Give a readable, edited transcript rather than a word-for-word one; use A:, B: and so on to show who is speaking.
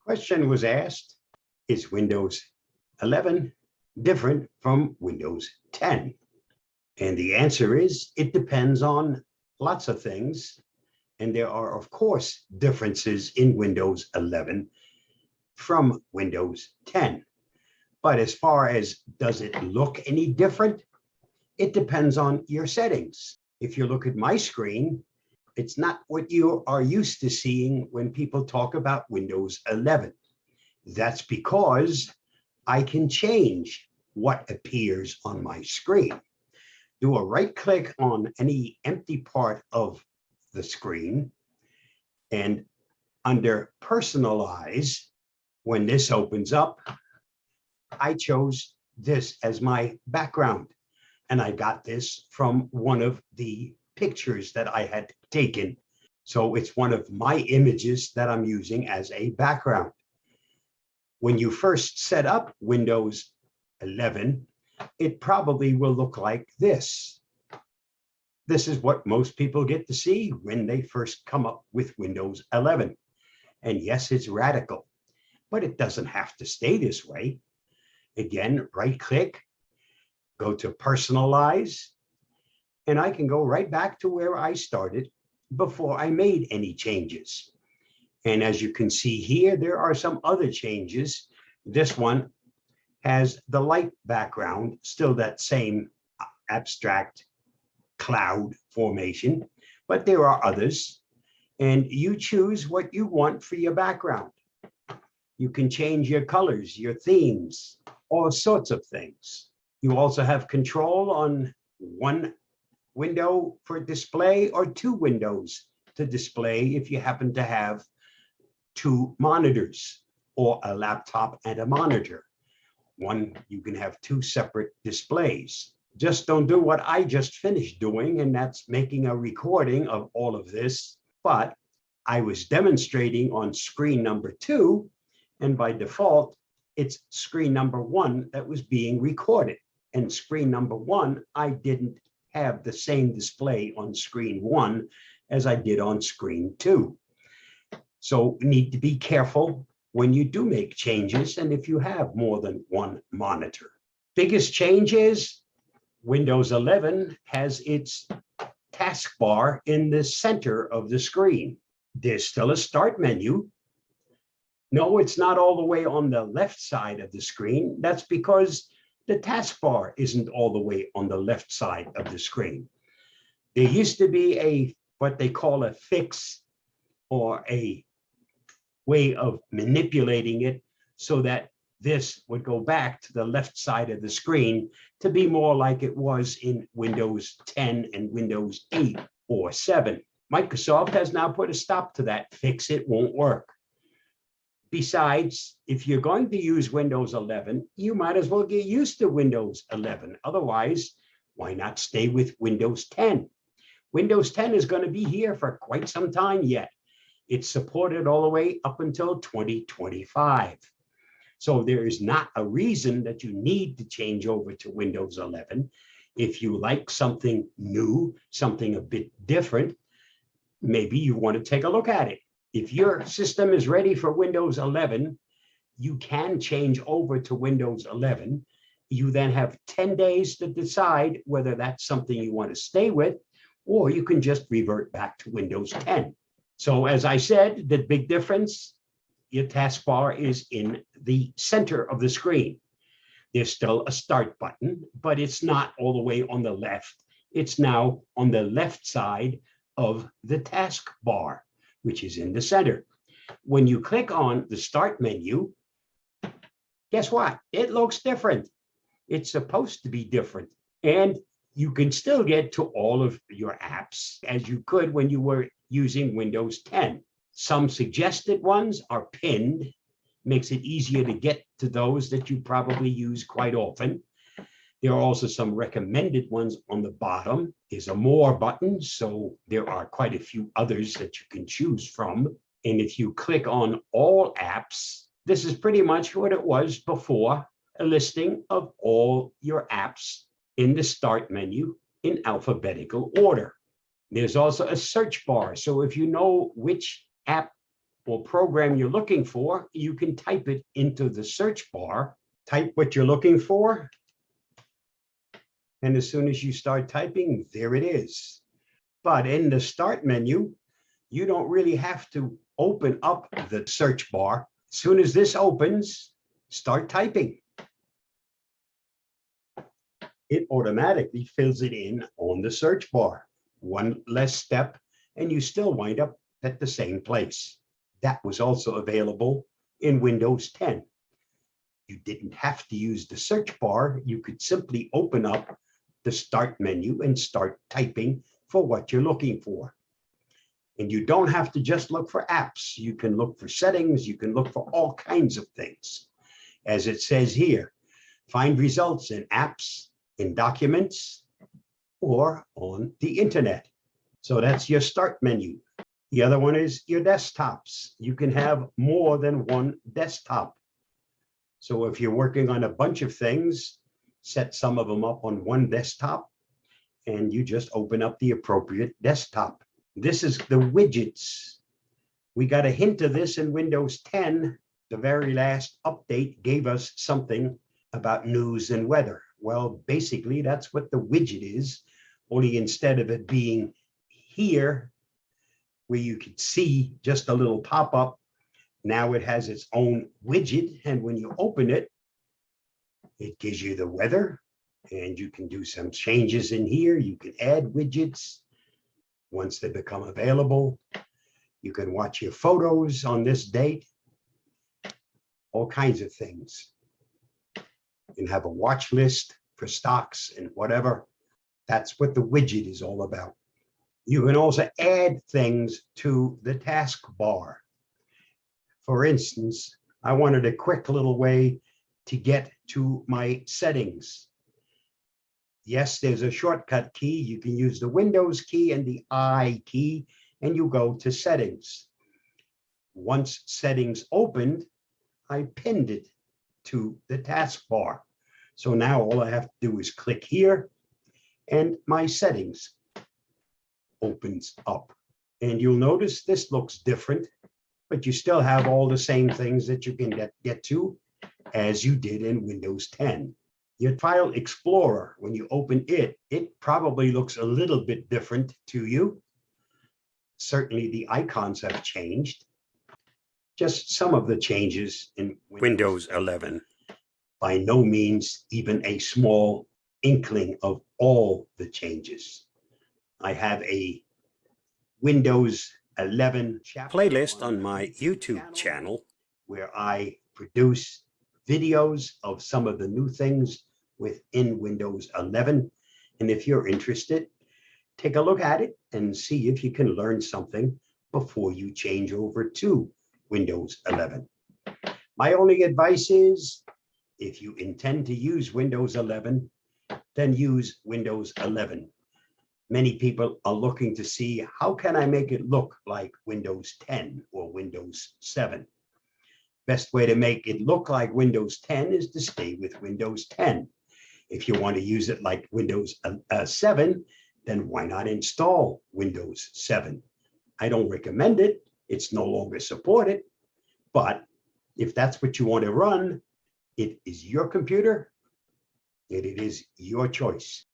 A: Question was asked, is Windows 11 different from Windows 10? And the answer is, it depends on lots of things. And there are, of course, differences in Windows 11 from Windows 10. But as far as does it look any different, it depends on your settings. If you look at my screen, it's not what you are used to seeing when people talk about Windows 11. That's because I can change what appears on my screen. Do a right click on any empty part of the screen, and under Personalize, when this opens up, I chose this as my background. And I got this from one of the pictures that I had taken. So it's one of my images that I'm using as a background. When you first set up Windows 11, it probably will look like this. This is what most people get to see when they first come up with Windows 11. And yes, it's radical, but it doesn't have to stay this way. Again, right click, go to Personalize, and I can go right back to where I started before I made any changes. And as you can see here, there are some other changes. This one has the light background, still that same abstract cloud formation, but there are others. And you choose what you want for your background. You can change your colors, your themes, all sorts of things. You also have control on one window for display or two windows to display if you happen to have two monitors or a laptop and a monitor. One, you can have two separate displays. Just don't do what I just finished doing, and that's making a recording of all of this. But I was demonstrating on screen number 2, and by default, it's screen number 1 that was being recorded. And screen number 1, I didn't have the same display on screen 1 as I did on screen 2. So you need to be careful when you do make changes and if you have more than one monitor. Biggest change is Windows 11 has its taskbar in the center of the screen. There's still a start menu. No, it's not all the way on the left side of the screen. That's because the taskbar isn't all the way on the left side of the screen. There used to be what they call a fix, or a way of manipulating it so that this would go back to the left side of the screen to be more like it was in Windows 10 and Windows 8 or 7. Microsoft has now put a stop to that fix. It won't work. Besides, if you're going to use Windows 11, you might as well get used to Windows 11. Otherwise, why not stay with Windows 10? Windows 10 is going to be here for quite some time yet. It's supported all the way up until 2025. So there is not a reason that you need to change over to Windows 11. If you like something new, something a bit different, maybe you want to take a look at it. If your system is ready for Windows 11, you can change over to Windows 11. You then have 10 days to decide whether that's something you want to stay with, or you can just revert back to Windows 10. So as I said, the big difference, your taskbar is in the center of the screen. There's still a start button, but it's not all the way on the left. It's now on the left side of the taskbar, which is in the center. When you click on the start menu, guess what? It looks different. It's supposed to be different. And you can still get to all of your apps as you could when you were using Windows 10. Some suggested ones are pinned, makes it easier to get to those that you probably use quite often. There are also some recommended ones on the bottom. There's a more button, so there are quite a few others that you can choose from. And if you click on all apps, this is pretty much what it was before, a listing of all your apps in the start menu in alphabetical order. There's also a search bar. So if you know which app or program you're looking for, you can type it into the search bar, type what you're looking for, and as soon as you start typing, there it is. But in the start menu, you don't really have to open up the search bar. As soon as this opens, start typing. It automatically fills it in on the search bar. One less step, and you still wind up at the same place. That was also available in Windows 10. You didn't have to use the search bar. You could simply open up the start menu and start typing for what you're looking for. And you don't have to just look for apps. You can look for settings. You can look for all kinds of things. As it says here, find results in apps, in documents, or on the internet. So that's your start menu. The other one is your desktops. You can have more than one desktop. So if you're working on a bunch of things, set some of them up on one desktop, and you just open up the appropriate desktop. This is the widgets. We got a hint of this in Windows 10. The very last update gave us something about news and weather. Well, basically, that's what the widget is, only instead of it being here, where you could see just a little pop-up, now it has its own widget, and when you open it, it gives you the weather, and you can do some changes in here. You can add widgets once they become available. You can watch your photos on this date, all kinds of things. You can have a watch list for stocks and whatever. That's what the widget is all about. You can also add things to the taskbar. For instance, I wanted a quick little way to get to my settings. Yes, there's a shortcut key. You can use the Windows key and the I key, and you go to settings. Once settings opened, I pinned it to the taskbar. So now all I have to do is click here, and my settings opens up. And you'll notice this looks different, but you still have all the same things that you can get to as you did in Windows 10. Your File Explorer, when you open it, it probably looks a little bit different to you. Certainly the icons have changed. Just some of the changes in Windows 11. By no means even a small inkling of all the changes. I have a Windows 11 playlist on my YouTube channel where I produce videos of some of the new things within Windows 11. And if you're interested, take a look at it and see if you can learn something before you change over to Windows 11. My only advice is, if you intend to use Windows 11, then use Windows 11. Many people are looking to see, how can I make it look like Windows 10 or Windows 7? Best way to make it look like Windows 10 is to stay with Windows 10. If you want to use it like Windows 7, then why not install Windows 7? I don't recommend it. It's no longer supported. But if that's what you want to run, it is your computer, and it is your choice.